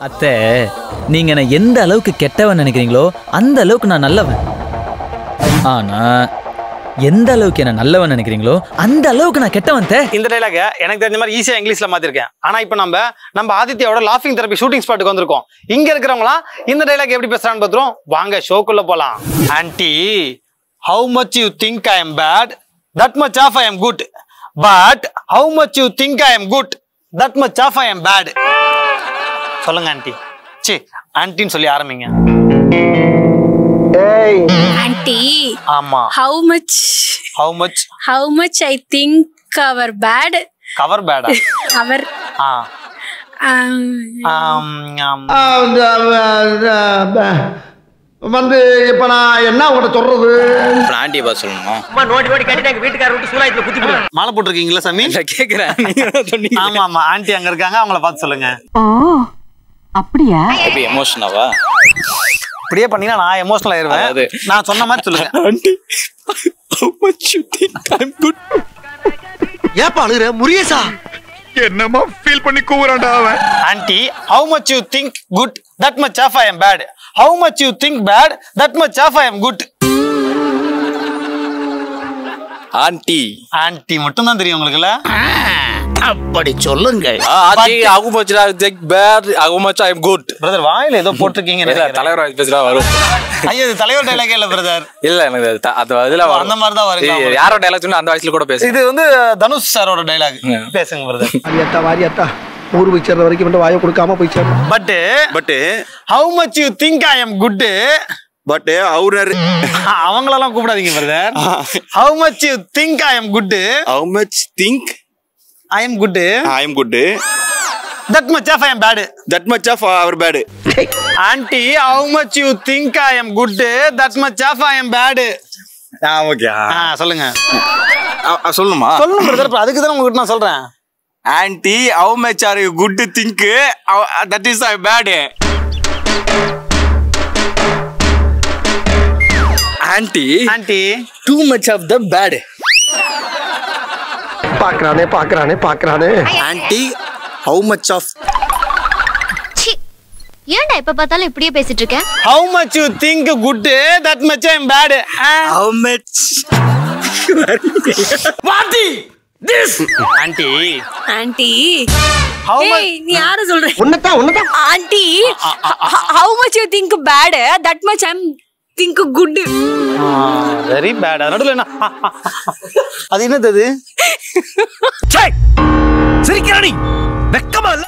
அத்தை, நீங்க என்ன எந்த அளவுக்கு கெட்டவன் நினைக்கிறீங்களோ அந்த அளவுக்கு நான் நல்லவன். ஆனா எந்த அளவுக்கு என்ன நல்லவன் நினைக்கிறீங்களோ அந்த அளவுக்கு நான் கெட்டவன். இந்த டைலாக எனக்கு தெரிஞ்ச மாதிரி ஈஸியா இங்கிலீஷ்ல மாத்திருக்கேன். ஆனா இப்போ நம்ம ஆதித்யாவோட லாஃபிங் தெரப்பி ஷூட்டிங் ஸ்பாட்டுக்கு வந்திருக்கோம். இங்க இருக்கிறவங்களாம் இந்த டைலாக் எப்படி பேசுறான்னு பாத்துறோம். வாங்க ஷோக்குள்ள போலாம். Aunty, how much you think I am bad, that much of I am good. But how much you think I am good, that much of I am bad. சொல்லுங்க ஆன்ட்டி. சி ஆன்ட்டின்னு சொல்லி ஆரம்பிங்க. ஆன்ட்டி, ஆமா. how much I think our bad. Cover பேடா? அவர் வந்து இப்ப நான் என்ன உங்கள்கிட்ட சொல்றது? ஆண்டியை பார்த்து சொல்லணுமா? நோடி கட்டி வீட்டுக்கார விட்டு சூலாயத்துல குத்தி போடுறேன். மாலை போட்டிருக்கீங்களா சாமி? கேக்குறேன். ஆமா ஆமா, ஆன்ட்டி அங்க இருக்காங்க, அவங்கள பார்த்து சொல்லுங்க. அப்படியா? எப்படி எமோஷனாவா? இப்படியே பண்ணீங்கன்னா நான் எமோஷனல் ஆயிருவேன். நான் சொன்ன மாதிரி சொல்லுங்க. Aunty, how much you think I'm good? ஏப்பா அழுகுற முரியேசா? என்னமா ஃபீல் பண்ணி கூவுறான்டா அவன். Anti, how much you think good, that much of I am bad. How much you think bad, that much of I am good. Aunty, anti மட்டும் தான் தெரியும் உங்களுக்குல? அப்படி சொல்லுங்க. Aunty, how much I think bad, how much I am good. Brother வாயில ஏதோ போட்டிருக்கீங்க. இல்ல, தலைவர் வாய் பேசுறா வரும். ஐயோ, இது தலைவர் டைலாக் இல்ல பிரதர். இல்ல, எனக்கு அது அதுல அந்த மாதிரி தான் வருங்க. யாரோ டைலாக் சொன்னா அந்த வாய்ஸ்ல கூட பேசு. இது வந்து தனுஷ் சாரோட டைலாக். பேசுங்க பிரதர். வாரியத்தா ஊர் போய் சேர்ற வரைக்கும் மட்டும் வாயை கொடுக்காம போய் சேரணும். But how much you think I am good. But அவரு அவங்களெல்லாம் கூப்பிடாதீங்க brother. how much you think I am good. how much think I am good. I am good. That much of I am bad. that much of our bad. Auntie, how much you think I am good, that much of I am bad. Okay. சொல்லுங்க. சொல்லுமா? சொல்லுங்க brother, அதுக்கு தான் உங்களுக்கு நான் சொல்றேன். Anti, how much are you good to think, that is I bad. Aunty, too much of the bad. பாக்குறானே. Aunty, how much of ஏன்டா எப்ப பார்த்தாலும் இப்படியே பேசிட்டு இருக்க? How much you think good, that much I am bad. how much Party this anti, how much நீ யார சொல்ற? உன்னதான் anti, how much you think bad, that much I'm think good. very bad. நடுவுல என்ன அது என்னது? சிரிக்கிறானி வெக்கமா இல்ல?